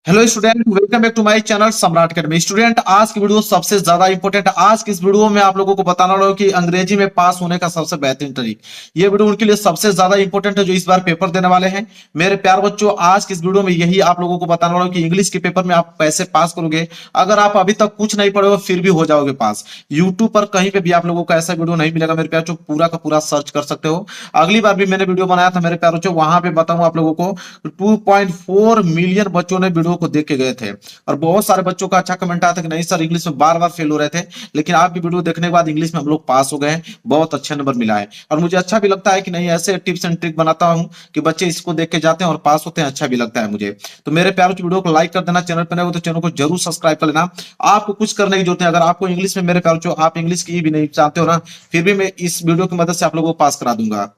Hello student, welcome back to my channel Samrat academy. Student, आज की video सबसे ज्यादा इंपॉर्टेंट है। आज की इस वीडियो में आप लोगों को बताना रहा हूं कि अंग्रेजी में पास होने का सबसे बेहतरीन तरीक। ये वीडियो उनके लिए सबसे ज्यादा इंपॉर्टेंट है जो इस बार पेपर देने वाले हैं। मेरे प्यार बच्चों, आज की इस वीडियो में यही आप लोगों को बताना रहा हूं कि इंग्लिश के पेपर में आप कैसे पास करोगे। अगर आप अभी तक कुछ नहीं पढ़े हो फिर भी हो जाओगे पास। यूट्यूब पर कहीं पे भी आप लोगों को ऐसा वीडियो नहीं मिलेगा मेरे प्यार बच्चों, पूरा का पूरा सर्च कर सकते हो। अगली बार भी मैंने वीडियो बनाया था मेरे प्यार बच्चों, वहां पे बताऊं आप लोगों को 2.4 मिलियन बच्चों ने वीडियो को देख के गए थे। और बहुत सारे बच्चों का अच्छा कमेंट आया था कि नहीं सर, इंग्लिश में बार बार फेल हो रहे थे, लेकिन आपकी वीडियो देखने के बाद इंग्लिश में हम लोग पास हो गए हैं, बहुत अच्छा नंबर मिला है। और मुझे अच्छा भी लगता है कि नहीं, ऐसे टिप्स एंड ट्रिक बनाता हूं कि बच्चे इसको देख के जाते हैं और पास होते हैं, अच्छा भी लगता है मुझे। तो मेरे प्यारों की वीडियो को लाइक कर देना, चैनल पर नए हो तो चैनल को जरूर सब्सक्राइब कर लेना। आपको कुछ करने की जरूरत है। अगर आपको इंग्लिश में, मेरे प्यारों, आप इंग्लिश की भी नहीं जानते हो ना, फिर भी मैं इस वीडियो की मदद से आप लोगों को पास करा दूंगा।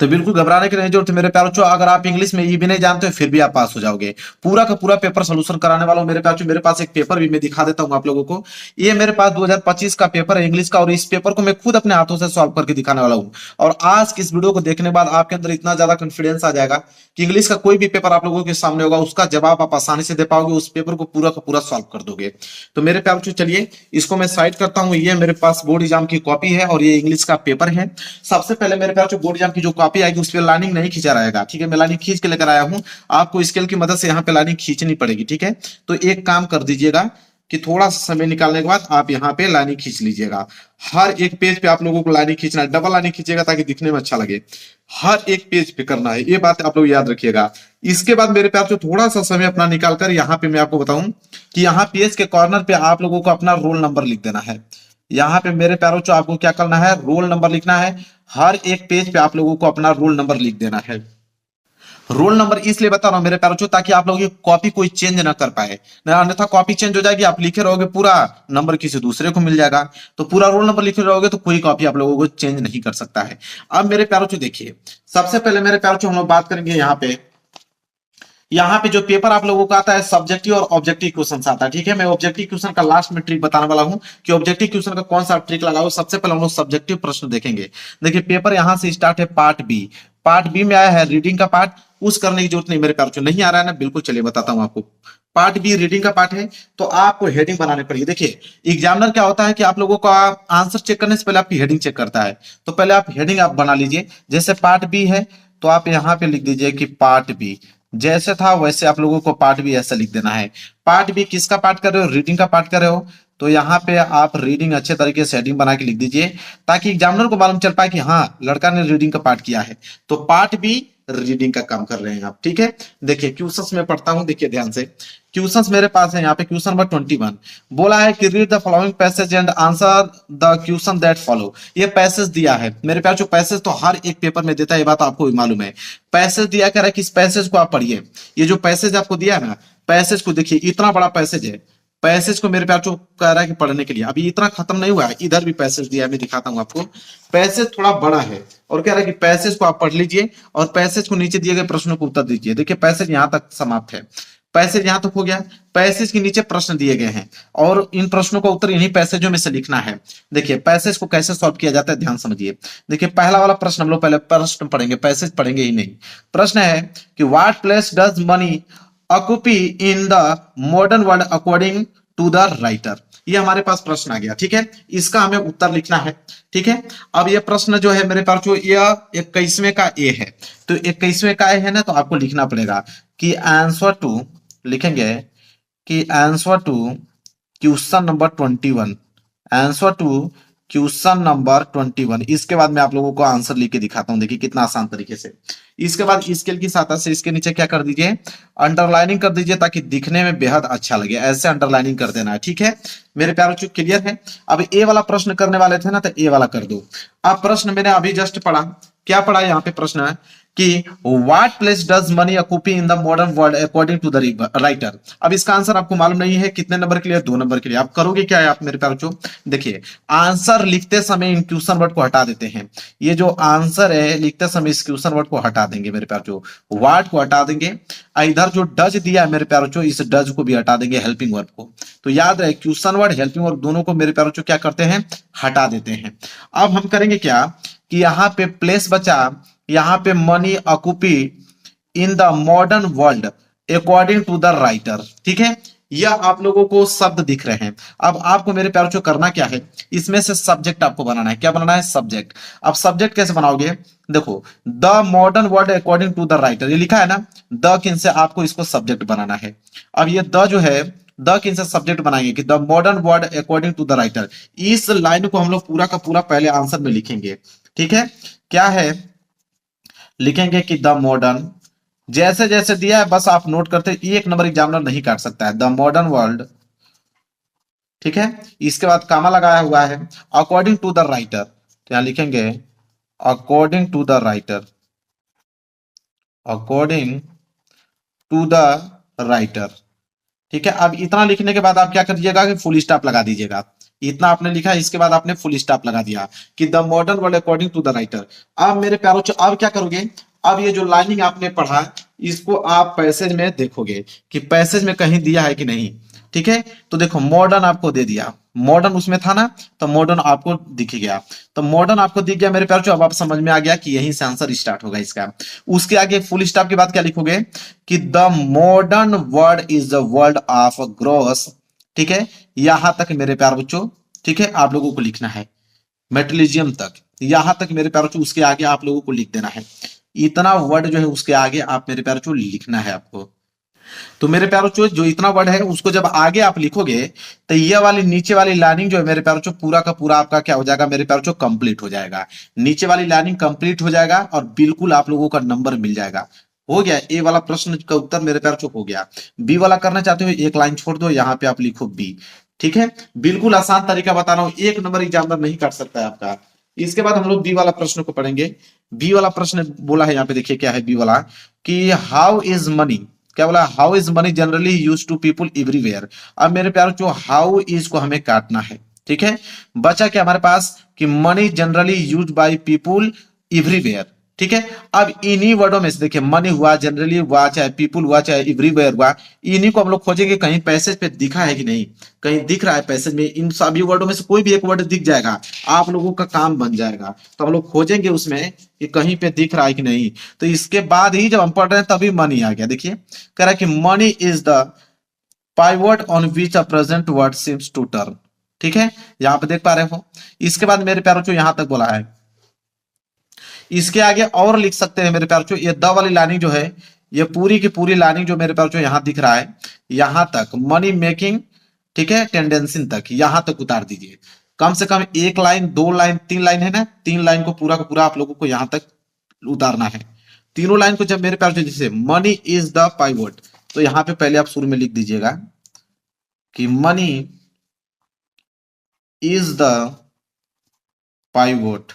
तो बिल्कुल घबराने की नहीं जरूरत है मेरे प्यारों। अगर आप इंग्लिश में ये भी नहीं जानते हो फिर भी आप पास हो जाओगे। पूरा का पूरा पेपर सोल्यूशन कराने वाला हूं मेरे प्यारों। मेरे पास एक पेपर भी मैं दिखा देता हूं आप लोगों को। ये मेरे पास 2025 का पेपर है इंग्लिश का, और इस पेपर को मैं खुद अपने हाथों से सॉल्व करके दिखाने वाला हूं। और आज की इस वीडियो को देखने के बाद आपके अंदर इतना ज्यादा कॉन्फिडेंस आ जाएगा कि इंग्लिश का कोई भी पेपर आप लोगों के सामने होगा उसका जवाब आप आसानी से दे पाओगे, उस पेपर को पूरा का पूरा सॉल्व कर दोगे। तो मेरे प्यारों चलिए इसको मैं साइड करता हूं। ये मेरे पास बोर्ड एग्जाम की कॉपी है और ये इंग्लिश का पेपर है। सबसे पहले मेरे प्यारों बोर्ड एग्जाम की जो कॉपी आएगी उस पर लाइनिंग नहीं खींचा रहेगा, ठीक है। मैं लाइनिंग खींच के लेकर आया हूं, आपको स्केल की मदद से यहाँ पे लाइनिंग खींचनी पड़ेगी, ठीक है। तो एक काम कर दीजिएगा कि थोड़ा सा समय निकालने के बाद आप यहाँ पे लाइनिंग खींच लीजिएगा। हर एक पेज पे आप लोगों को लाइनिंग खींचना है, डबल लाइनिंग खींचिएगा ताकि दिखने में अच्छा लगे। हर एक पेज पे करना है, ये बात आप लोग याद रखिएगा। इसके बाद मेरे प्यार से थोड़ा सा समय अपना निकालकर यहाँ पे मैं आपको बताऊं कि यहाँ पेज के कॉर्नर पे आप लोगों को अपना रोल नंबर लिख देना है। यहाँ पे मेरे प्यारों आपको क्या करना है, रोल नंबर लिखना है। हर एक पेज पे आप लोगों को अपना रोल नंबर लिख देना है। रोल नंबर इसलिए बता रहा हूं मेरे प्यारों ताकि आप लोगों की कॉपी कोई चेंज ना कर पाए, ना अन्यथा कॉपी चेंज हो जाएगी, आप लिखे रहोगे पूरा नंबर किसी दूसरे को मिल जाएगा। तो पूरा रोल नंबर लिखे रहोगे तो कोई कॉपी आप लोगों को चेंज नहीं कर सकता है। अब मेरे प्यारों देखिए, सबसे पहले मेरे प्यारों हम लोग बात करेंगे यहाँ पे जो पेपर आप लोगों का आता है सब्जेक्टिव और ऑब्जेक्टिव क्वेश्चन आता है, ठीक है। मैं ऑब्जेक्टिव क्वेश्चन का लास्ट में ट्रिक बताने वाला हूं कि ऑब्जेक्टिव क्वेश्चन का कौन सा ट्रिक लगाओ। सबसे पहले हम लोग सब्जेक्टिव प्रश्न देखेंगे। देखिए पेपर यहां से स्टार्ट है, पार्ट बी। पार्ट बी में आया है रीडिंग का पार्ट, उस करने की जरूरत नहीं मेरे प्यार, नहीं आ रहा है ना, बिल्कुल चलिए बताता हूं आपको। पार्ट बी रीडिंग का पार्ट है, तो आपको हेडिंग बनानी पड़ेगी। देखिए एग्जामिनर क्या होता है कि आप लोगों का आंसर चेक करने से पहले आपकी हेडिंग चेक करता है। तो पहले आप हेडिंग आप बना लीजिए। जैसे पार्ट बी है तो आप यहाँ पे लिख दीजिए कि पार्ट बी, जैसे था वैसे आप लोगों को पार्ट बी ऐसा लिख देना है। पार्ट बी किसका पार्ट कर रहे हो, रीडिंग का पार्ट कर रहे हो, तो यहाँ पे आप रीडिंग अच्छे तरीके से हेडिंग बना के लिख दीजिए ताकि एग्जामिनर को मालूम चल पाए कि हाँ लड़का ने रीडिंग का पार्ट किया है। तो पार्ट बी रीडिंग का काम कर रहे हैं आप, ठीक है। देखिए क्वेश्चंस में पढ़ता हूं, देखिए ध्यान से। क्वेश्चंस मेरे पास है यहाँ पे, क्वेश्चन नंबर 21 बोला है कि read the following passage and answer the question that follow. ये पैसेज दिया है मेरे प्यार, जो पैसेज तो हर एक पेपर में देता है, ये बात आपको भी मालूम है। पैसेज दिया कह रहा है कि इस पैसेज को आप पढ़िए। ये जो पैसेज आपको दिया है ना, पैसेज को देखिए, इतना बड़ा पैसेज है। पैसेज को मेरे प्यार जो कह रहा है कि पढ़ने के लिए, अभी इतना खत्म नहीं हुआ है, इधर भी पैसेज दिया है, मैं दिखाता हूं आपको। पैसेज थोड़ा बड़ा है और कह रहा है कि पैसेज को आप पढ़ लीजिए और पैसेज को नीचे दिए गए प्रश्नों को उत्तर दीजिए। देखिए पैसेज यहां तक समाप्त है, पैसेज यहां तक हो गया। पैसेज के नीचे प्रश्न दिए गए हैं और इन प्रश्नों का उत्तर इन्हीं पैसेजों में से लिखना है। देखिए पैसेज को कैसे सॉल्व किया जाता है, ध्यान समझिए। देखिए पहला वाला प्रश्न हम लोग पहले प्रश्न पढ़ेंगे, पैसेज पढ़ेंगे ही नहीं। प्रश्न है कि what place does money occupy in the modern world according to the writer. ये हमारे पास प्रश्न आ गया, ठीक है। इसका हमें उत्तर लिखना है, ठीक है। अब ये प्रश्न जो है मेरे पास जो यह 21वें का ए है, तो 21वें का ए है ना, तो आपको लिखना पड़ेगा कि आंसर टू, लिखेंगे कि answer to question number 21, answer to question number 21। इसके बाद मैं आप लोगों को आंसर लिख के दिखाता हूं, देखिए कितना आसान तरीके से। इसके बाद स्केल की सहायता से इसके नीचे क्या कर दीजिए, अंडरलाइनिंग कर दीजिए ताकि दिखने में बेहद अच्छा लगे। ऐसे अंडरलाइनिंग कर देना है, ठीक है मेरे प्यारों, चूक क्लियर है। अब ए वाला प्रश्न करने वाले थे ना, तो ए वाला कर दो। अब प्रश्न मैंने अभी जस्ट पढ़ा, क्या पढ़ा यहाँ पे प्रश्न है कि what place does money occupy in the modern world according to the writer. अब इसका आंसर आपको मालूम नहीं है, कितने नंबर के लिए, 2 नंबर के लिए। आप करोगे क्या है आप मेरे प्यारों, देखिए आंसर लिखते समय इन क्वेश्चन वर्ड को हटा देते हैं। ये जो आंसर है लिखते समय इस क्वेश्चन वर्ड को हटा देंगे मेरे प्यारों, वर्ड को हटा देंगे। इधर जो डज दिया है मेरे प्यारों, इस डज को भी हटा देंगे, हेल्पिंग वर्ब को। तो याद रहे क्वेश्चन वर्ड हेल्पिंग वर्ब दोनों को मेरे प्यारों क्या करते हैं, हटा देते हैं। अब हम करेंगे क्या कि यहाँ पे प्लेस बचा, यहाँ पे money occupy in the modern world according to the writer. ठीक है, यह आप लोगों को शब्द दिख रहे हैं। अब आपको मेरे प्यार करना क्या है, इसमें से सब्जेक्ट आपको बनाना है। क्या बनाना है, सब्जेक्ट। अब सब्जेक्ट कैसे बनाओगे, देखो the modern world according to the writer, ये लिखा है ना, द किन से आपको इसको सब्जेक्ट बनाना है। अब ये द जो है, द किन से सब्जेक्ट बनाएंगे कि the modern world according to the writer. इस लाइन को हम लोग पूरा का पूरा पहले आंसर में लिखेंगे। ठीक है, क्या है, लिखेंगे कि द मॉडर्न, जैसे जैसे दिया है बस आप नोट करते, एक नंबर एग्जामिनर नहीं काट सकता है, द मॉडर्न वर्ल्ड। ठीक है, इसके बाद कामा लगाया हुआ है, अकॉर्डिंग टू द राइटर, तो यहां लिखेंगे according to the writer, according to the writer. ठीक है, अब इतना लिखने के बाद आप क्या करिएगा कि फुल स्टॉप लगा दीजिएगा। इतना आपने लिखा, इसके बाद आपने फुल स्टॉप लगा दिया कि the modern world according to the writer. अब मेरे प्यारों, अब क्या करोगे, अब ये जो लाइनिंग आपने पढ़ा इसको आप पैसेज में देखोगे कि पैसेज में कहीं दिया है कि नहीं। ठीक है, तो देखो मॉडर्न आपको दे दिया, मॉडर्न उसमें था ना, तो मॉडर्न आपको दिख गया, तो मॉडर्न आपको दिख गया मेरे प्यारों। अब आप समझ में आ गया कि यहीं से आंसर स्टार्ट होगा इसका। उसके आगे फुल स्टॉप के बाद क्या लिखोगे कि the modern world is the world of gross. ठीक है, यहां तक मेरे प्यार बच्चों, ठीक है, आप लोगों को लिखना है मेटलिजियम तक, यहां तक मेरे प्यार बच्चों, उसके आगे आप लोगों को लिख देना है। इतना वर्ड जो है उसके आगे आप मेरे प्यार बच्चों लिखना है आपको। तो मेरे प्यारों बच्चों, जो इतना वर्ड है उसको जब आगे आप लिखोगे तो ये वाली नीचे वाली लाइनिंग जो है मेरे प्यारों बच्चों, पूरा का पूरा आपका क्या हो जाएगा मेरे प्यारों बच्चों, कंप्लीट हो जाएगा। नीचे वाली लाइनिंग कंप्लीट हो जाएगा और बिल्कुल आप लोगों का नंबर मिल जाएगा। हो गया, ए वाला प्रश्न का उत्तर मेरे प्यारों बच्चों हो गया। बी वाला करना चाहते हो, एक लाइन छोड़ दो, यहाँ पे आप लिखो बी। ठीक है, बिल्कुल आसान तरीका बता रहा हूं, एक नंबर एग्जामिनर नहीं काट सकता है आपका। इसके बाद हम लोग बी वाला प्रश्न को पढ़ेंगे। बी वाला प्रश्न बोला है यहाँ पे, देखिए क्या है बी वाला, कि हाउ इज मनी, क्या बोला, how is money generally use to people everywhere. अब मेरे प्यारों जो हाउ इज को हमें काटना है। ठीक है, बचा क्या हमारे पास कि money generally use by people everywhere. ठीक है, अब इन्हीं वर्डों में से देखिए, मनी हुआ, जनरली हुआ, चाहे पीपुल हुआ, चाहे एवरीवेयर हुआ, इन्हीं को हम लोग खोजेंगे कहीं पैसेज पे दिखा है कि नहीं। कहीं दिख रहा है पैसेज में, इन सभी वर्डों में से कोई भी एक वर्ड दिख जाएगा, आप लोगों का काम बन जाएगा। तो हम लोग खोजेंगे उसमें कि कहीं पे दिख रहा है कि नहीं। तो इसके बाद ही जब हम पढ़ रहे हैं तभी मनी आ गया। देखिए कह रहा है कि money is the pivot on which a present word seems to turn. ठीक है, यहां पे देख पा रहे हो। इसके बाद मेरे प्यारों को यहां तक बोला है, इसके आगे और लिख सकते हैं मेरे प्यार चो, ये द वाली लाइनिंग जो है, ये पूरी की पूरी लाइनिंग जो मेरे प्यार चो यहां दिख रहा है, यहां तक मनी मेकिंग, ठीक है, टेंडेंसी तक, यहां तक उतार दीजिए। कम से कम एक लाइन, दो लाइन, तीन लाइन है ना, तीन लाइन को पूरा का पूरा आप लोगों को यहां तक उतारना है। तीनों लाइन को जब मेरे प्यार चो, जैसे मनी इज द पाइवट, तो यहां पे पहले आप शुरू में लिख दीजिएगा कि मनी इज द पाइवट।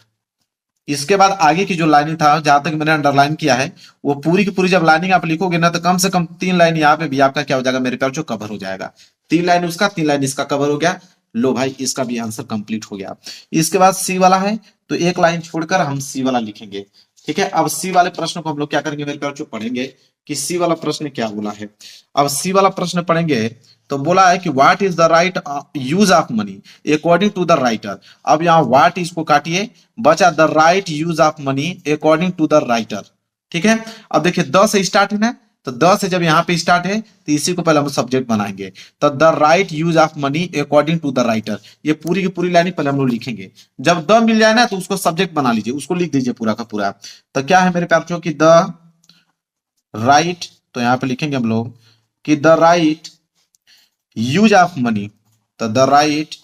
इसके बाद आगे की जो लाइनिंग था, जहां तक मैंने अंडरलाइन किया है, वो पूरी की पूरी जब लाइनिंग आप लिखोगे ना, तो कम से कम तीन लाइन यहाँ पे भी आपका क्या हो जाएगा मेरे प्यार, जो कवर हो जाएगा। तीन लाइन उसका, तीन लाइन इसका कवर हो गया। लो भाई, इसका भी आंसर कंप्लीट हो गया। इसके बाद सी वाला है, तो एक लाइन छोड़कर हम सी वाला लिखेंगे। ठीक है, अब सी वाले प्रश्न को हम लोग क्या करेंगे मेरे प्यार, जो पढ़ेंगे कि सी वाला प्रश्न क्या बोला है। अब सी वाला प्रश्न पढ़ेंगे तो बोला है कि what is the right use of money according to the writer. अब यहाँ व्हाट इसको काटिए, बचा the right use of money according to the writer. ठीक है, अब देखिए द से स्टार्ट है ना, तो द से जब यहाँ पे स्टार्ट है तो इसी को पहले हम सब्जेक्ट बनाएंगे। तो the right use of money according to the writer, ये पूरी की पूरी लाइन पहले हम लोग लिखेंगे। जब द मिल जाए ना तो उसको सब्जेक्ट बना लीजिए, उसको लिख दीजिए पूरा का पूरा। तो क्या है मेरे प्यार की द राइट, तो यहां पे लिखेंगे हम लोग कि the right use of money, तो the right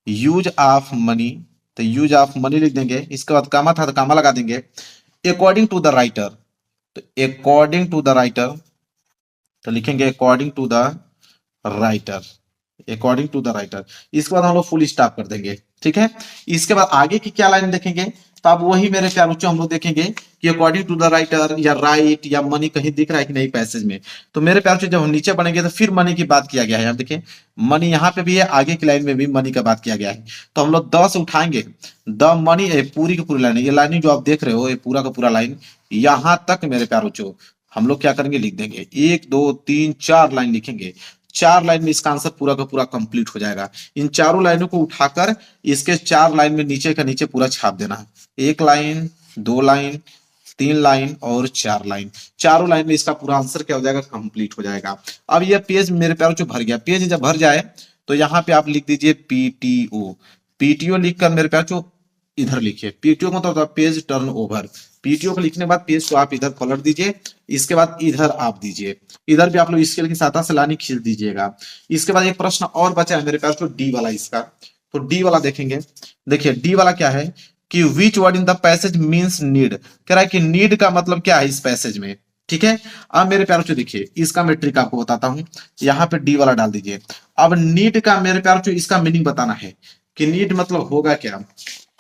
use of money, तो यूज ऑफ मनी लिख देंगे। इसके बाद कामा था तो कामा लगा देंगे। अकॉर्डिंग टू द राइटर, तो अकॉर्डिंग टू द राइटर, तो लिखेंगे according to the writer, according to the writer. इसके बाद हम लोग फुल स्टॉप कर देंगे। ठीक है, इसके बाद आगे की क्या लाइन देखेंगे, तो अब वही मेरे प्यार बच्चों हम लोग देखेंगे कि अकॉर्डिंग टू द राइटर या राइट या मनी कहीं दिख रहा है कि नहीं पैसेज में। तो मेरे प्यार बच्चों जब हम नीचे पढ़ेंगे तो फिर मनी की बात किया गया है। आप देखिए मनी यहाँ पे भी है, आगे की लाइन में भी मनी का बात किया गया है। तो हम लोग द से उठाएंगे, द मनी, पूरी की पूरी लाइन, ये लाइनिंग जो आप देख रहे हो, ये पूरा का पूरा लाइन यहां तक मेरे प्यार बच्चों हम लोग क्या करेंगे, लिख देंगे। एक दो तीन चार लाइन लिखेंगे, चार लाइन में इसका आंसर पूरा का पूरा कंप्लीट हो जाएगा। इन चारों लाइनों को उठाकर इसके चार लाइन में नीचे का नीचे पूरा छाप देना है। एक लाइन, दो लाइन, 3 लाइन और 4 लाइन, चारों लाइन में इसका पूरा आंसर क्या हो जाएगा, कंप्लीट हो जाएगा। अब ये पेज मेरे प्यारों जो भर गया, पेज जब भर जाए तो यहाँ पे आप लिख दीजिए पीटीओ। पीटीओ लिखकर मेरे प्यारों इधर लिखिए, पीटीओ का मतलब होता है पेज टर्न ओवर। पीटीओ को लिखने के बाद पेज को आप इधर पलट दीजिए, इसके बाद इधर आप दीजिए, इधर भी आप लोग स्केल की सहायता से लाइन खींच दीजिएगा। इसके बाद एक प्रश्न और बचा है मेरे पास जो डी वाला इसका, तो डी वाला देखेंगे। देखिए डी वाला क्या है कि which word in the passage means need, कह रहा है कि नीड का मतलब क्या है इस पैसेज में। ठीक है, अब मेरे प्यारों से देखिए इसका मैं ट्रिक आपको बताता हूं, यहाँ पे डी वाला डाल दीजिए। अब नीड का मेरे प्यारों से इसका मीनिंग बताना है कि नीड मतलब होगा क्या।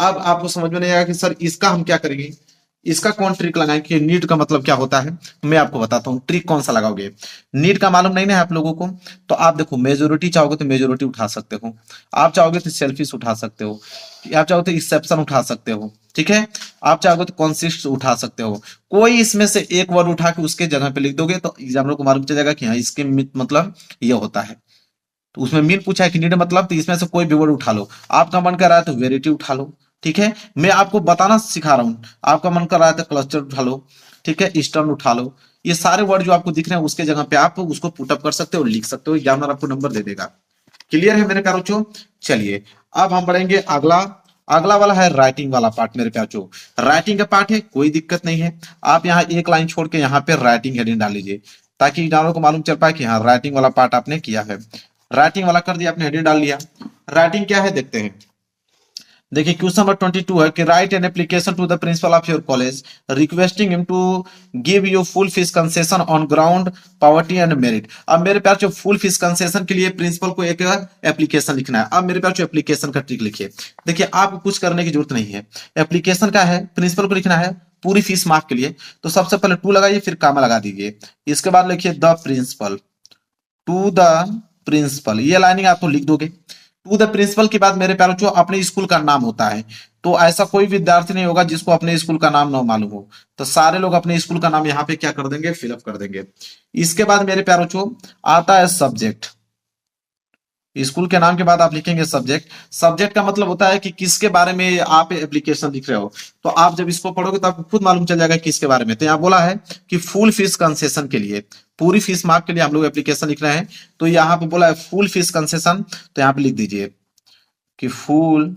अब आपको समझ में नहीं आएगा कि सर इसका हम क्या करेंगे, इसका कौन ट्रिक लगाएं कि नीड का मतलब क्या होता है। मैं आपको बताता हूं ट्रिक कौन सा लगाओगे। नीड का मालूम नहीं ना है आप लोगों को, तो आप देखो मेजोरिटी चाहोगे तो मेजोरिटी उठा सकते हो, आप चाहोगे तो सेल्फिश उठा सकते हो, आप चाहोगे तो एक्सेप्शन उठा सकते हो। ठीक है, आप चाहोगे तो कॉन्सिस्ट उठा सकते हो। कोई इसमें से एक वर्ड उठा के उसके जगह पे लिख दोगे तो एग्जामिनर को मालूम चल जाएगा कि हाँ इसके मतलब ये होता है। तो उसमें मीन पूछा है कि नीड मतलब, तो इसमें से कोई भी वर्ड उठा लो। आपका मन कर रहा है तो वेरिटी उठा लो। ठीक है, मैं आपको बताना सिखा रहा हूं, आपका मन कर रहा है तो क्लस्टर उठा लो। ठीक है, ईस्टर्न उठा लो। ये सारे वर्ड जो आपको दिख रहे हैं उसके जगह पे आप उसको पुटअप कर सकते हो, लिख सकते हो, एग्जामिनर आपको नंबर दे देगा। क्लियर है मेरे प्यारो बच्चों। चलिए अब हम बढ़ेंगे अगला। अगला वाला है राइटिंग वाला पार्ट मेरे प्यारो बच्चों। राइटिंग का पार्ट है, कोई दिक्कत नहीं है। आप यहाँ एक लाइन छोड़ के यहाँ पे राइटिंग हेडिंग डाल लीजिए ताकि एग्जामिनर को मालूम चल पाए कि हाँ राइटिंग वाला पार्ट आपने किया है। राइटिंग वाला कर दिया आपने, हेडिंग डाल लिया। राइटिंग क्या है देखते हैं। देखिए क्वेश्चन नंबर 22 है कि write an application to the principal of your college requesting him to give you full fees concession on ground poverty and merit. अब मेरे प्यार जो फुल फीस कंसेशन के लिए प्रिंसिपल को एक एप्लीकेशन लिखना है। अब मेरे प्यार जो एप्लीकेशन का ट्रिक लिखिए। देखिए आपको कुछ करने की जरूरत नहीं है, एप्लीकेशन का है प्रिंसिपल को लिखना है पूरी फीस माफ के लिए। तो सबसे पहले टू लगाइए फिर कामा लगा दीजिए, इसके बाद लिखिए the principal, to the principal, ये लाइनिंग आपको लिख दोगे। टू द प्रिंसिपल के बाद मेरे प्यारों अपने स्कूल का नाम होता है, तो ऐसा कोई विद्यार्थी नहीं होगा जिसको अपने स्कूल का नाम ना मालूम हो, तो सारे लोग अपने स्कूल का नाम यहाँ पे क्या कर देंगे, फिलअप कर देंगे। इसके बाद मेरे प्यारों आता है सब्जेक्ट। स्कूल के नाम के बाद आप लिखेंगे सब्जेक्ट। सब्जेक्ट का मतलब होता है कि किसके बारे में आप एप्लीकेशन लिख रहे हो, तो आप जब इसको पढ़ोगे तो आपको खुद मालूम चल जाएगा किसके बारे में। तो यहाँ बोला है कि फुल फीस कंसेशन के लिए, पूरी फीस माफ के लिए हम लोग एप्लीकेशन लिख रहे हैं, तो यहाँ पे बोला है फुल फीस कंसेशन, तो यहाँ पे लिख दीजिए कि फुल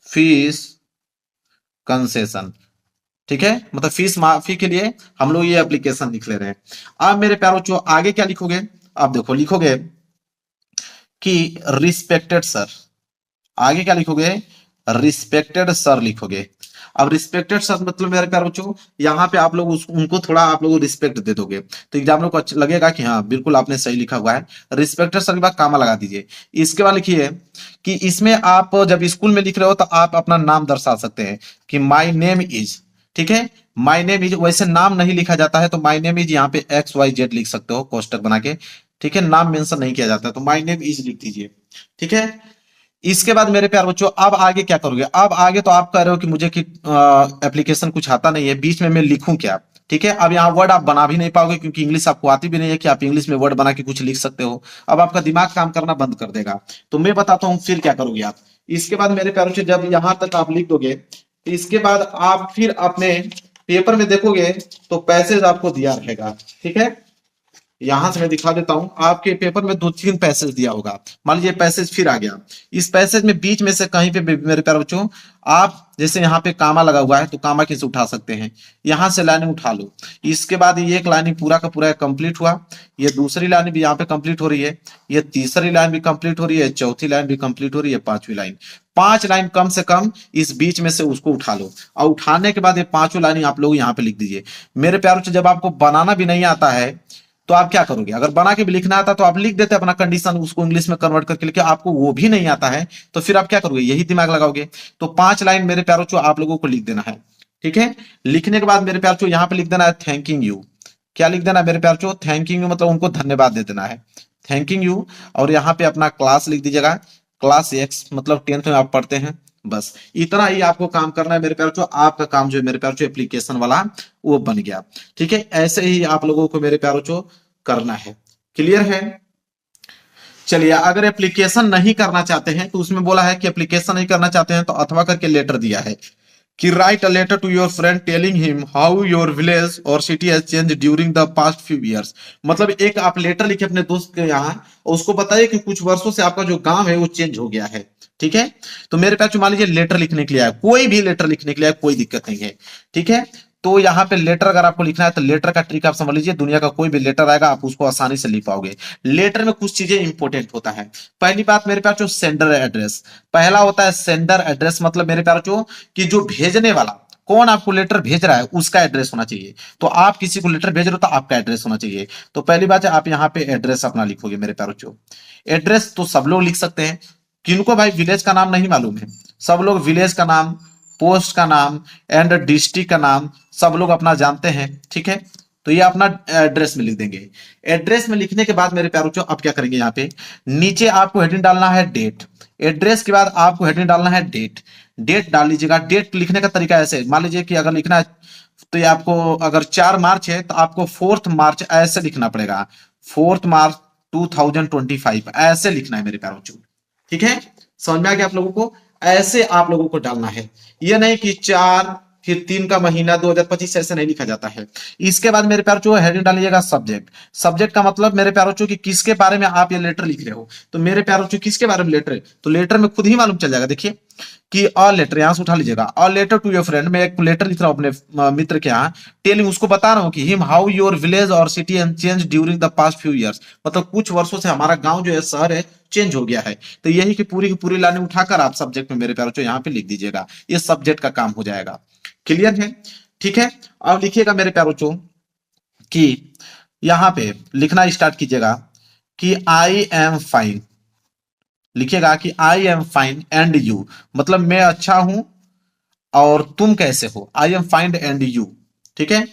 फीस कंसेशन। ठीक है, मतलब फीस माफी के लिए हम लोग ये एप्लीकेशन लिख ले रहे हैं। अब मेरे प्यारों आगे क्या लिखोगे, आप देखो लिखोगे कि रिस्पेक्टेड सर। आगे क्या लिखोगे, रिस्पेक्टेड सर लिखोगे। अब रिस्पेक्टेड सर मतलब मेरे प्यारे बच्चों यहाँ पे आप लोग उनको थोड़ा आप लोग रिस्पेक्ट दे दोगे तो एग्जामिनर को अच्छा लगेगा कि हाँ बिल्कुल आपने सही लिखा हुआ है। रिस्पेक्टेड सर के बाद कामा लगा दीजिए। इसके बाद लिखिए कि इसमें आप जब स्कूल में लिख रहे हो तो आप अपना नाम दर्शा सकते हैं कि माई नेम इज। ठीक है, माई नेम इज, वैसे नाम नहीं लिखा जाता है तो माई नेम इज यहाँ पे XYZ लिख सकते हो कोष्टक बना के। ठीक है, नाम मेंशन नहीं किया जाता है तो माई नेम इज लिख दीजिए। ठीक है, इसके बाद मेरे प्यार बच्चों अब आगे क्या करोगे, अब आगे तो आप कह रहे हो कि मुझे कि एप्लीकेशन कुछ आता नहीं है, बीच में मैं लिखूं क्या। ठीक है, अब यहाँ वर्ड आप बना भी नहीं पाओगे क्योंकि इंग्लिश आपको आती भी नहीं है कि आप इंग्लिश में वर्ड बना के कुछ लिख सकते हो। अब आपका दिमाग काम करना बंद कर देगा। तो मैं बताता हूँ फिर क्या करोगे आप। इसके बाद मेरे प्यारों से जब यहां तक आप लिख दोगे तो इसके बाद आप फिर अपने पेपर में देखोगे तो पैसेज आपको दिया रहेगा। ठीक है, यहां से मैं दिखा देता हूं, आपके पेपर में 2-3 पैसेज दिया होगा। मान लीजिए पैसेज फिर आ गया, इस पैसेज में बीच में से कहीं पे मेरे प्यारे बच्चों आप जैसे यहाँ पे कामा लगा हुआ है तो कामा कैसे उठा सकते हैं, यहां से लाइनिंग उठा लो। इसके बाद ये एक लाइनिंग पूरा का पूरा कंप्लीट हुआ, ये दूसरी लाइन भी यहाँ पे कंप्लीट हो रही है, ये तीसरी लाइन भी कंप्लीट हो रही है, चौथी लाइन भी कंप्लीट हो रही है, पांचवी लाइन। 5 लाइन कम से कम इस बीच में से उसको उठा लो और उठाने के बाद ये पांचों लाइन आप लोग यहाँ पे लिख दीजिए। मेरे प्यारों जब आपको बनाना भी नहीं आता है तो आप क्या करोगे, अगर बना के भी लिखना आता तो आप लिख देते अपना कंडीशन, उसको इंग्लिश में कन्वर्ट करके लिखे। आपको वो भी नहीं आता है तो फिर आप क्या करोगे, यही दिमाग लगाओगे। तो 5 लाइन मेरे प्यारों चो आप लोगों को लिख देना है। ठीक है, लिखने के बाद मेरे प्यार चो यहाँ पे लिख देना है थैंकिंग यू। क्या लिख देना है मेरे प्यार चो, थैंकिंग यू, मतलब उनको धन्यवाद दे देना है, थैंकिंग यू। और यहाँ पे अपना क्लास लिख दीजिएगा, क्लास X, मतलब 10th में आप पढ़ते हैं। बस इतना ही आपको काम करना है मेरे प्यार चो। आपका काम जो है मेरे प्यार चो एप्लीकेशन वाला वो बन गया। ठीक है, ऐसे ही आप लोगों को मेरे प्यारों चो करना है। क्लियर है। चलिए अगर एप्लीकेशन नहीं करना चाहते हैं तो उसमें बोला है कि एप्लीकेशन नहीं करना चाहते हैं तो अथवा करके लेटर दिया है। कि write a letter to your friend telling him how your village और city has change during the past few years. मतलब एक आप लेटर लिखे अपने दोस्त के यहाँ और उसको बताइए कि कुछ वर्षों से आपका जो गांव है वो चेंज हो गया है। ठीक है, तो मेरे पास मान लीजिए लेटर लिखने के लिए आया, कोई भी लेटर लिखने के लिए आया, कोई दिक्कत नहीं है। ठीक है, तो यहाँ पे लेटर अगर आपको लिखना है तो लेटर का ट्रिक आप समझ लीजिए, दुनिया का कोई भी लेटर आएगा आप उसको आसानी से लिख पाओगे। लेटर में कुछ चीजें इंपॉर्टेंट होता है। पहली बात मेरे पास जो सेंडर एड्रेस, पहला होता है सेंडर एड्रेस, मतलब मेरे पास जो कि जो भेजने वाला कौन आपको लेटर भेज रहा है उसका एड्रेस होना चाहिए। तो आप किसी को लेटर भेज रहे हो तो आपका एड्रेस होना चाहिए। तो पहली बात है आप यहाँ पे एड्रेस अपना लिखोगे मेरे प्यारो जो। एड्रेस तो सब लोग लिख सकते हैं, किनको भाई विलेज का नाम नहीं मालूम है, सब लोग विलेज का नाम, पोस्ट का नाम एंड डिस्ट्रिक्ट का नाम सब लोग अपना जानते हैं। ठीक है, तो ये अपना एड्रेस में लिख देंगे। एड्रेस में लिखने के बाद मेरे प्यारो जो आप क्या करेंगे, यहाँ पे नीचे आपको हेडिंग डालना है डेट। एड्रेस के बाद आपको हेडिंग डालना है डेट। डेट डाल लीजिएगा। डेट लिखने का तरीका ऐसे, मान लीजिए कि अगर लिखना है तो ये आपको अगर 4 मार्च है तो आपको 4 मार्च ऐसे लिखना पड़ेगा, 4 मार्च 2025 ऐसे लिखना है मेरे प्यारो बच्चों। ठीक है, समझ में आ गया आप लोगों को? ऐसे आप लोगों को डालना है, ये नहीं कि 4 फिर 3 का महीना 2025 ऐसे नहीं लिखा जाता है। इसके बाद मेरे प्यारो जो हेडिंग डालिएगा सब्जेक्ट। सब्जेक्ट का मतलब मेरे प्यारो जो कि किसके बारे में आप ये लेटर लिख रहे हो, तो मेरे प्यारो जो किसके बारे में लेटर है, तो लेटर में खुद ही मालूम चल जाएगा। देखिए कि अ लेटर यहां से उठा लीजिएगा, a letter to your friend, मैं एक लेटर लिख रहा हूं अपने मित्र के यहाँ, टेलिंग उसको बता रहा हूं कि हिम हाउ योर विलेज और city and change during the past few years, मतलब कुछ वर्षों से हमारा गांव जो है शहर है चेंज हो गया है। तो यही की पूरी लाइन उठाकर आप सब्जेक्ट में मेरे प्यारो जो यहाँ पे लिख दीजिएगा, ये सब्जेक्ट का काम हो जाएगा। क्लियर है? ठीक है, अब लिखिएगा मेरे प्यारो जो कि यहां पे लिखना स्टार्ट कीजिएगा कि आई एम फाइन। लिखिएगा कि I am fine and you, मतलब मैं अच्छा हूं और तुम कैसे हो, I am fine and you. ठीक है,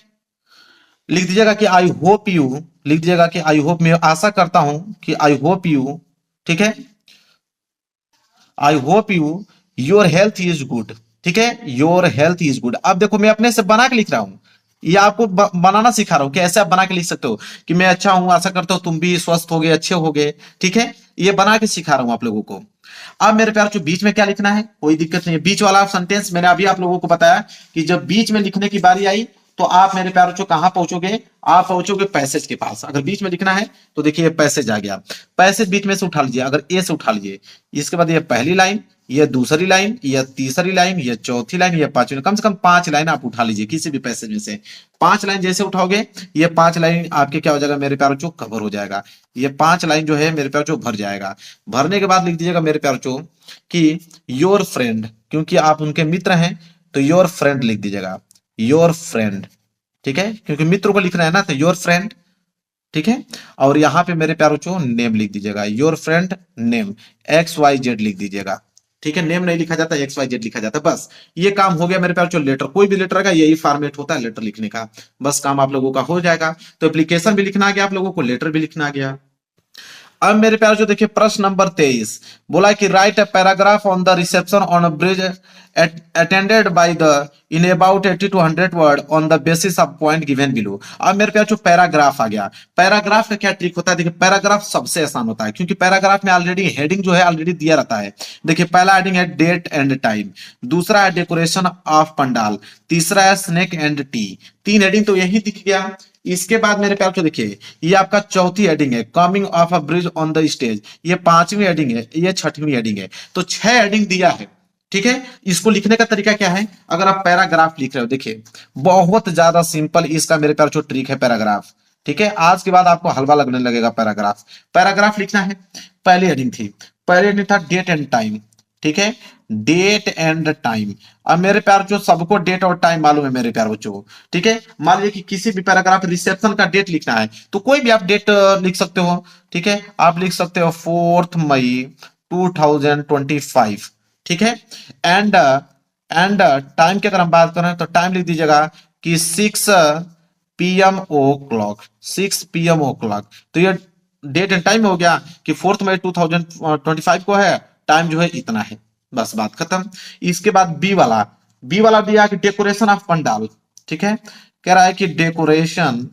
लिख दीजिएगा कि आई होप यू, लिख दीजिएगा कि आई होप, मैं आशा करता हूं कि आई होप यू, ठीक है, I hope you your health is good. ठीक है, योर हेल्थ इज गुड। अब देखो मैं अपने से बना के लिख रहा हूं, ये आपको बनाना सिखा रहा हूं कि ऐसे आप बना के लिख सकते हो कि मैं अच्छा हूं, आशा करता हूं तुम भी स्वस्थ होगे, अच्छे होगे। ठीक है, ये बना के सिखा रहा हूं आप लोगों को। अब मेरे प्यार जो बीच में क्या लिखना है, कोई दिक्कत नहीं है, बीच वाला सेंटेंस मैंने अभी आप लोगों को बताया कि जब बीच में लिखने की बारी आई तो आप मेरे प्यारों को कहां पहुंचोगे, आप पहुंचोगे पैसेज के पास। अगर बीच में लिखना है तो देखिए पैसेज आ गया, पैसेज बीच में से उठा लीजिए, अगर ए से उठा लीजिए, इसके बाद ये पहली लाइन, ये दूसरी लाइन, ये तीसरी लाइन, ये चौथी लाइन, ये पांचवी लाइन, कम से कम 5 लाइन आप उठा लीजिए किसी भी पैसेज में से। 5 लाइन जैसे उठाओगे ये 5 लाइन आपके क्या हो जाएगा मेरे प्यारों जो कवर हो जाएगा, ये 5 लाइन जो है मेरे प्यारों जो भर जाएगा। भरने के बाद लिख दीजिएगा मेरे प्यारों जो कि योर फ्रेंड, क्योंकि आप उनके मित्र हैं तो योर फ्रेंड लिख दीजिएगा, योर फ्रेंड। ठीक है, क्योंकि मित्र को लिखना है ना, तो योर फ्रेंड। ठीक है, और यहां पे मेरे प्यारों को नेम लिख दीजिएगा, योर फ्रेंड नेम, XYZ लिख दीजिएगा। ठीक है, नेम नहीं लिखा जाता, XYZ लिखा जाता। बस ये काम हो गया मेरे प्यारों। लेटर, कोई भी लेटर का यही फॉर्मेट होता है लेटर लिखने का, बस काम आप लोगों का हो जाएगा। तो एप्लीकेशन भी लिखना आ गया आप लोगों को, लेटर भी लिखना आ गया। अब मेरे प्यार जो देखिए प्रश्न नंबर 23 बोला कि write a paragraph on the reception on a bridge attended by the in about 80 to 100 word on the basis of point given below. अब मेरे प्यार जो पैराग्राफ आ गया, पैराग्राफ का क्या ट्रिक होता है, देखिए पैराग्राफ सबसे आसान होता है क्योंकि पैराग्राफ में ऑलरेडी हेडिंग जो है ऑलरेडी दिया रहता है। देखिए पहला हेडिंग है डेट एंड टाइम, दूसरा है डेकोरेशन ऑफ पंडाल, तीसरा है स्नेक एंड टी। 3 हेडिंग तो यही दिख गया। इसके बाद मेरे प्यार को देखिए ये आपका चौथी हेडिंग है, coming of a bridge on the stage, ये 5वीं हेडिंग है, ये 6वीं हेडिंग है। तो 6 हेडिंग दिया है। ठीक है, इसको लिखने का तरीका क्या है, अगर आप पैराग्राफ लिख रहे हो देखिए बहुत ज्यादा सिंपल इसका मेरे प्यार जो ट्रिक है पैराग्राफ। ठीक है, आज के बाद आपको हलवा लगने लगेगा पैराग्राफ। पैराग्राफ लिखना है, पहली हेडिंग थी, पहली हेडिंग था डेट एंड टाइम। ठीक है, डेट एंड टाइम। अब मेरे प्यार जो सबको डेट और टाइम मालूम है मेरे प्यार बच्चों। ठीक है, मान लीजिए कि किसी भी पैराग्राफ रिसेप्शन का डेट लिखना है तो कोई भी आप डेट लिख सकते हो। ठीक है, आप लिख सकते हो 4 मई 2025। ठीक है, एंड टाइम की अगर हम बात करें तो टाइम लिख दीजिएगा कि 6 PM o'clock, 6 PM o'clock। तो ये डेट एंड टाइम हो गया कि 4 मई 2025 को है, टाइम जो है इतना है, बस बात खत्म। इसके बाद बी वाला दिया कि डेकोरेशन ऑफ पंडाल। ठीक है, कह रहा है कि डेकोरेशन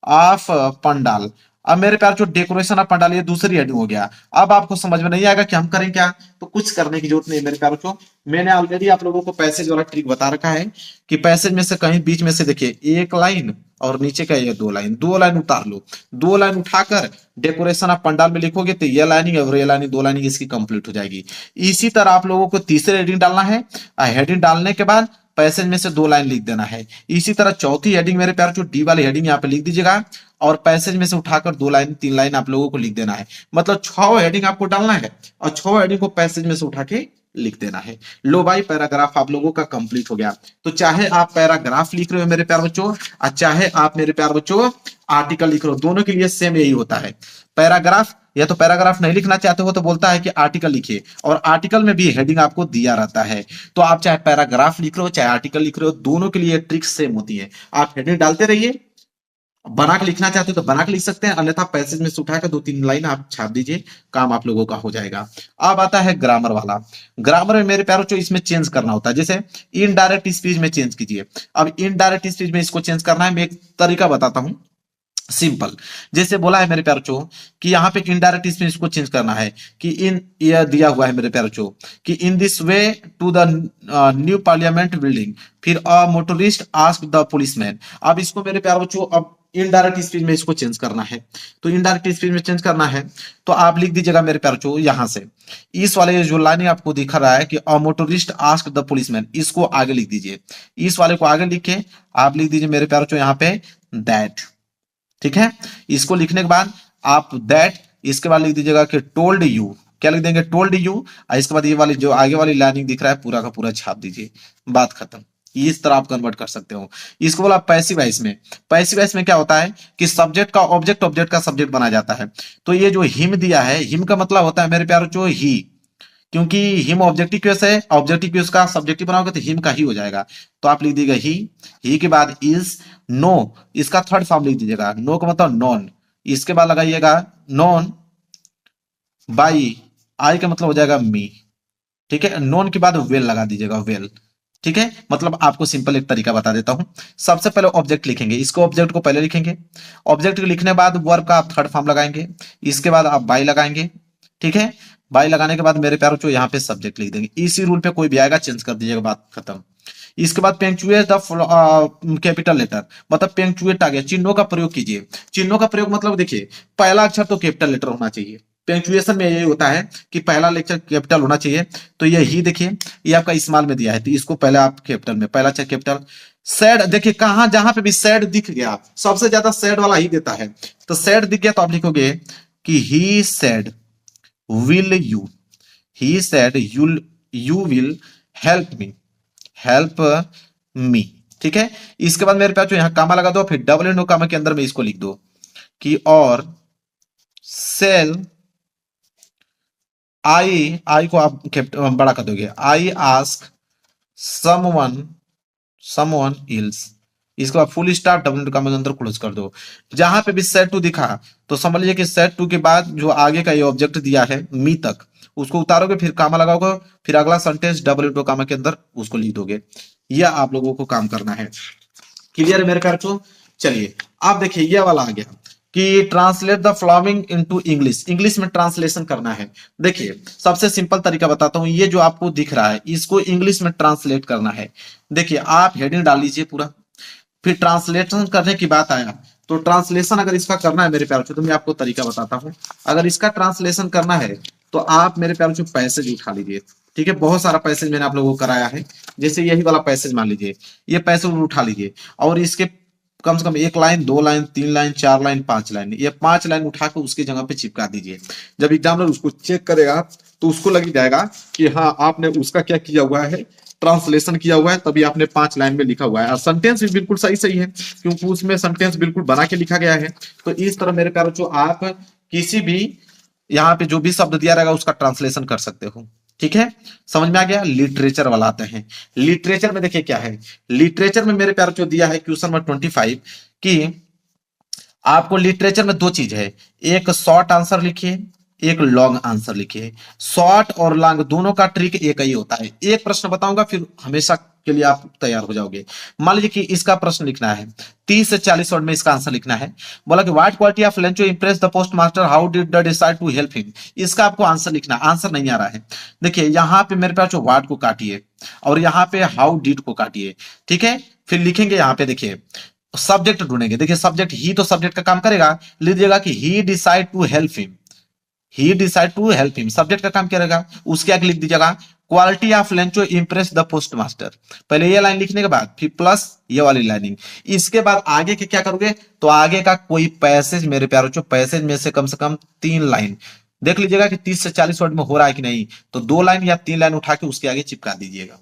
ऑफ पंडाल। अब मेरे प्यार जो डेकोरेशन आप पंडाल, ये दूसरी हेडिंग हो गया। अब आपको समझ में नहीं आएगा कि हम करें क्या, तो कुछ करने की जरूरत नहीं मेरे प्यार को। मैंने ऑलरेडी आप लोगों को पैसेज वाला ट्रिक बता रखा है कि पैसेज में से कहीं बीच में से देखिए एक लाइन और नीचे का ये दो लाइन उतार लो, दो लाइन उठाकर डेकोरेशन आप पंडाल में लिखोगे तो ये लाइनिंग और ये लाइनिंग, दो लाइनिंग इसकी कंप्लीट हो जाएगी। इसी तरह आप लोगों को तीसरे हेडिंग डालना है, हेडिंग डालने के बाद पैसेज में से दो लाइन लिख देना है। इसी तरह चौथी हेडिंग मेरे प्यार जो डी वाली हेडिंग यहाँ पे लिख दीजिएगा, और पैसेज में से उठाकर दो लाइन तीन लाइन आप लोगों को लिख देना है। मतलब 6 हेडिंग आपको डालना है और 6 हेडिंग को पैसेज में से उठा के लिख देना है। लो भाई, पैराग्राफ आप लोगों का कंप्लीट हो गया। तो चाहे आप पैराग्राफ लिख रहे हो मेरे प्यार बच्चों, और चाहे आप मेरे प्यार बच्चों आर्टिकल लिख रहे हो, दोनों के लिए सेम यही होता है। पैराग्राफ या तो पैराग्राफ नहीं लिखना चाहते हो तो बोलता है कि आर्टिकल लिखिए, और आर्टिकल में भी हेडिंग आपको दिया रहता है। तो आप चाहे पैराग्राफ लिख रहे हो चाहे आर्टिकल लिख रहे हो, दोनों के लिए ट्रिक्स सेम होती है। आप हेडिंग डालते रहिए, बना के लिखना चाहते हो तो बना के लिख सकते हैं, अन्यथा पैसेज में से उठाकर दो तीन लाइन आप छाप दीजिए, काम आप लोगों का हो जाएगा। अब आता है ग्रामर वाला। ग्रामर में मेरे प्यारों जो इसमें चेंज करना होता है, जैसे इनडायरेक्ट स्पीच में चेंज कीजिए। अब इनडायरेक्ट स्पीच में इसको चेंज करना है, मैं एक तरीका बताता हूं सिंपल। जैसे बोला है मेरे प्यारे बच्चों कि यहाँ पे इनडायरेक्ट स्पीच को चेंज करना है कि इन, यह दिया हुआ है मेरे प्यारे बच्चों कि in this way to the new parliament building, फिर a motorist ask the policeman. अब इसको मेरे प्यारे बच्चों अब इनडायरेक्ट स्पीच में इसको चेंज करना है, तो इनडायरेक्ट स्पीच में चेंज करना है तो आप लिख दीजिएगा मेरे प्यारे बच्चों यहां से, इस वाले जो लाइन आपको दिख रहा है कि अ मोटरिस्ट आस्क द पुलिसमैन, इसको आगे लिख दीजिए। इस वाले को आगे लिख के आप लिख दीजिए मेरे प्यारे बच्चों यहाँ पे दैट। ठीक है, इसको लिखने के बाद आप दैट, इसके बाद लिख दीजिएगा कि टोल्ड यू, क्या लिख देंगे टोल्ड यू, और इसके बाद ये वाली जो आगे वाली लाइनिंग दिख रहा है पूरा का पूरा छाप दीजिए, बात खत्म। इस तरह आप कन्वर्ट कर सकते हो। इसको बोला पैसिव वॉइस में। पैसिव वॉइस में क्या होता है कि सब्जेक्ट का ऑब्जेक्ट, ऑब्जेक्ट का सब्जेक्ट बना जाता है। तो ये जो हिम दिया है, हिम का मतलब होता है मेरे प्यारे जो ही, क्योंकि हिम ऑब्जेक्टिव केस है, ऑब्जेक्टिव केस का सब्जेक्टिव बनाओगे तो हिम का ही हो जाएगा। तो आप लिख दीजिएगा ही के बाद इज, नो इसका थर्ड फॉर्म लिख दीजिएगा, नो का मतलब नॉन, इसके बाद लगाइएगा नॉन बाई, आई का मतलब हो जाएगा मी। ठीक है, नॉन के बाद वेल लगा दीजिएगा, वेल। ठीक है, मतलब आपको सिंपल एक तरीका बता देता हूं। सबसे पहले ऑब्जेक्ट लिखेंगे, इसको ऑब्जेक्ट को पहले लिखेंगे, ऑब्जेक्ट को लिखने के बाद वर्ब का आप थर्ड फॉर्म लगाएंगे, इसके बाद आप बाई लगाएंगे। ठीक है, बाई लगाने के बाद मेरे प्यारों को यहाँ पे सब्जेक्ट लिख देंगे। इसी रूल पे कोई भी आएगा चेंज कर दीजिएगा, बात खत्म। इसके बाद पेंचुएट द कैपिटल लेटर, मतलब पेंचुएट आ गया, चिन्हों का प्रयोग कीजिए। चिन्हों का प्रयोग मतलब देखिए पहला अक्षर तो कैपिटल लेटर होना चाहिए, पेंचुएशन में यही होता है कि पहला लेक्चर कैपिटल होना चाहिए। तो ये ही देखिए, ये आपका स्मॉल में दिया है तो इसको पहले आप कैपिटल में, पहला अक्षर कैपिटल। सैड देखिए कहां जहां पे भी सैड दिख गया, सबसे ज्यादा सैड वाला ही देता है। तो सैड दिख गया तो आप लिखोगे कि he said will you, he said you will help me. ठीक है, इसके बाद मेरे पास जो यहाँ कामा लगा दो, फिर डबल एंड कामा के अंदर में इसको लिख दो कि और सेल, आई को आप बड़ा कर दोगे, आई आस्क समवन इल्स। इसके बाद फुल स्टॉप डबल एंड कामा के अंदर क्लोज कर दो। जहां पे भी सेट टू दिखा तो समझ लीजिए कि सेट टू के बाद जो आगे का ये ऑब्जेक्ट दिया है मी तक, उसको उतारोगे, फिर कामा लगाओगे, फिर अगला सेंटेंस डबल इंटू कामा के अंदर उसको लिख दोगे। यह आप लोगों को काम करना है। क्लियर है मेरे प्यारे को? चलिए आप देखिए यह वाला आ गया कि translate the following into English, English में ट्रांसलेशन करना है। देखिए सबसे सिंपल तरीका बताता हूं, ये जो आपको दिख रहा है इसको इंग्लिश में ट्रांसलेट करना है। देखिए आप हेडिंग डाल लीजिए पूरा, फिर ट्रांसलेशन करने की बात आया तो ट्रांसलेशन अगर इसका करना है मेरे प्यारे तो मैं आपको तरीका बताता हूं। अगर इसका ट्रांसलेशन करना है तो आप मेरे प्यारे पैसेज उठा लीजिए। ठीक है, बहुत सारा पैसेज मैंने आप लोगों को कराया है, जैसे यही वाला पैसेज मान लीजिए, ये पैसेज उठा लीजिए और इसके कम से कम एक लाइन, दो लाइन, तीन लाइन, चार लाइन, पांच लाइन, ये पांच लाइन उठा के उसकी जगह पे चिपका दीजिए। जब एग्जामिनर उसको चेक करेगा तो उसको लग जाएगा कि हाँ आपने उसका क्या किया हुआ है, ट्रांसलेशन किया हुआ है, तभी आपने 5 लाइन में लिखा हुआ है। और सेंटेंस भी बिल्कुल सही है क्योंकि उसमें सेंटेंस बिल्कुल बना के लिखा गया है। तो इस तरह मेरे प्यारे आप किसी भी यहाँ पे जो भी शब्द दिया रहेगा उसका ट्रांसलेशन कर सकते हो। ठीक है, समझ में आ गया। लिटरेचर वाला आते हैं। लिटरेचर में देखिए क्या है, लिटरेचर में मेरे प्यारे जो दिया है क्वेश्चन नंबर 25 कि आपको लिटरेचर में दो चीज है, एक शॉर्ट आंसर लिखिए एक लॉन्ग आंसर लिखिए। शॉर्ट और लॉन्ग दोनों का ट्रिक एक ही होता है। एक प्रश्न बताऊंगा फिर हमेशा के लिए आप तैयार हो जाओगे। मान लीजिए कि इसका प्रश्न लिखना है 30 से 40 वर्ड में इसका आंसर लिखना है। बोला कि what quality of Lencho impress the post master, how did the decide to help him. इसका आपको आंसर लिखना, आंसर नहीं आ रहा है। देखिए यहाँ पे मेरे पास जो व्हाट को काटिए और यहाँ पे हाउ डिड को काटिए, ठीक है। फिर लिखेंगे यहाँ पे, देखिए सब्जेक्ट ढूंढेंगे। देखिए सब्जेक्ट ही तो सब्जेक्ट का काम करेगा, लीजिएगा कि he decide to help him, he decide to help him subject का काम करेगा। उसके आगे लिख दीजिएगा quality of Lencho impress the post master. पहले ये लाइन लिखने के बाद फिर प्लस ये वाली लाइनिंग। इसके बाद आगे के क्या करोगे, तो आगे का कोई पैसेज मेरे प्यारे बच्चों, पैसेज में से कम 3 लाइन देख लीजिएगा कि 30 से 40 वर्ड में हो रहा है कि नहीं। तो 2 लाइन या 3 लाइन उठा के उसके आगे चिपका दीजिएगा,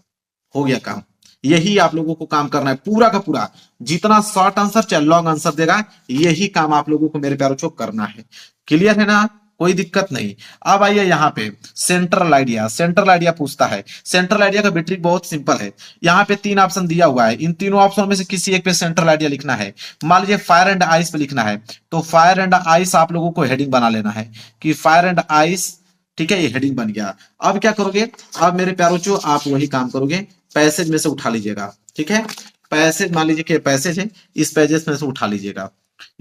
हो गया काम। यही आप लोगों को काम करना है पूरा का पूरा। जितना शॉर्ट आंसर चाहे लॉन्ग आंसर देगा, यही काम आप लोगों को मेरे प्यारे बच्चों करना है। क्लियर है ना, कोई दिक्कत नहीं। अब आइए यहाँ पे सेंट्रल आइडिया। सेंट्रल आइडिया पूछता है। सेंट्रल आइडिया का ट्रिक बहुत सिंपल है। यहाँ पे 3 ऑप्शन दिया हुआ है, इन तीनों ऑप्शन में से किसी एक पे सेंट्रल आइडिया लिखना है। मान लीजिए फायर एंड आइस पे लिखना है, तो फायर एंड आइस आप लोगों को हेडिंग बना लेना है कि फायर एंड आइस, ठीक है, ये हेडिंग बन गया। अब क्या करोगे, अब मेरे प्यारों चो आप वही काम करोगे, पैसेज में से उठा लीजिएगा, ठीक है। पैसेज मान लीजिए कि पैसेज है, इस पैसेज में से उठा लीजिएगा।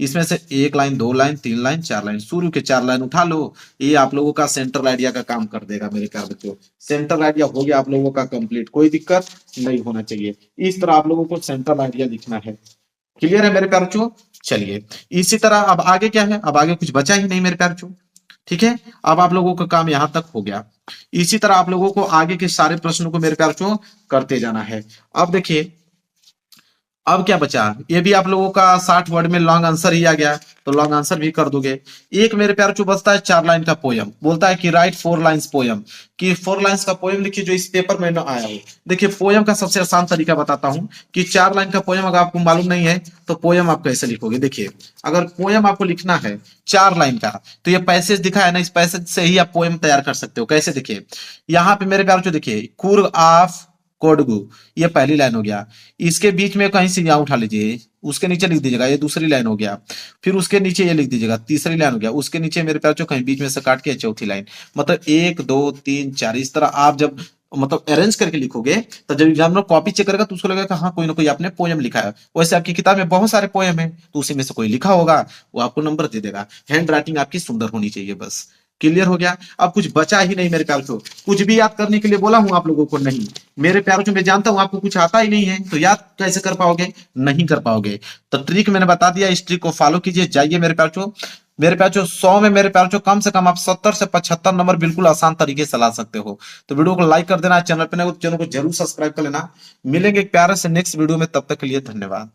इसमें से 1 लाइन 2 लाइन 3 लाइन 4 लाइन, शुरू के 4 लाइन उठा लो। ये आप लोगों का सेंट्रल आइडिया का काम कर देगा मेरे प्यारे बच्चों। सेंट्रल आइडिया हो गया आप लोगों का कंप्लीट, कोई दिक्कत नहीं होना चाहिए। इस तरह आप लोगों को सेंट्रल आइडिया लिखना है। क्लियर है मेरे प्यारे बच्चों। चलिए इसी तरह अब आगे क्या है, अब आगे कुछ बचा ही नहीं मेरे प्यारे बच्चों, ठीक है। अब आप लोगों का काम यहां तक हो गया। इसी तरह आप लोगों को आगे के सारे प्रश्नों को मेरे प्यारे बच्चों करते जाना है। अब देखिए अब क्या बचा, ये भी आप लोगों का 60 वर्ड में लॉन्ग आंसर ही आ गया, तो लॉन्ग आंसर भी कर दोगे। एक मेरे प्यार जो बचता है 4 लाइन का पोयम, बोलता है कि राइट 4 लाइन्स पोयम, कि 4 लाइन्स का पोयम लिखिए जो इस पेपर में न आया हो। देखिए पोयम का सबसे आसान तरीका बताता हूं कि 4 लाइन का पोयम अगर आपको मालूम नहीं है तो पोयम आप कैसे लिखोगे। देखिए अगर पोयम आपको लिखना है 4 लाइन का, तो ये पैसेज दिखा है ना, इस पैसेज से ही आप पोयम तैयार कर सकते हो। कैसे, देखिए यहाँ पे मेरे प्यार जो देखिए कुर्ग ऑफ कोडगु, ये पहली लाइन हो गया। इसके बीच में कहीं से यहाँ उठा लीजिए, उसके नीचे लिख दीजिएगा ये दूसरी लाइन हो गया। फिर उसके नीचे ये लिख दीजिएगा तीसरी लाइन हो गया। उसके नीचे मेरे प्यार जो कहीं बीच में से काट के चौथी लाइन, मतलब 1 2 3 4। इस तरह आप जब मतलब अरेंज करके लिखोगे तो जब एग्जामिनर कॉपी चेक करेगा तो उसको लगेगा हाँ कोई ना कोई आपने पोयम लिखा है। वैसे आपकी किताब में बहुत सारे पोयम है, तो उसी में से कोई लिखा होगा, वो आपको नंबर दे देगा। हैंड राइटिंग आपकी सुंदर होनी चाहिए बस। क्लियर हो गया। अब कुछ बचा ही नहीं मेरे प्यार को, कुछ भी याद करने के लिए बोला हूं आप लोगों को नहीं। मेरे प्यारों को मैं जानता हूं आपको कुछ आता ही नहीं है, तो याद कैसे कर पाओगे, नहीं कर पाओगे। तो ट्रिक मैंने बता दिया, इस ट्रिक को फॉलो कीजिए। जाइए मेरे प्यार को, मेरे प्यार 100 में मेरे प्यार कम से कम आप 70 से 75 नंबर बिल्कुल आसान तरीके से ला सकते हो। तो वीडियो को लाइक कर देना, चैनल पे नए हो तो चैनल को जरूर सब्सक्राइब कर लेना। मिलेंगे एक प्यारे से नेक्स्ट वीडियो में, तब तक के लिए धन्यवाद।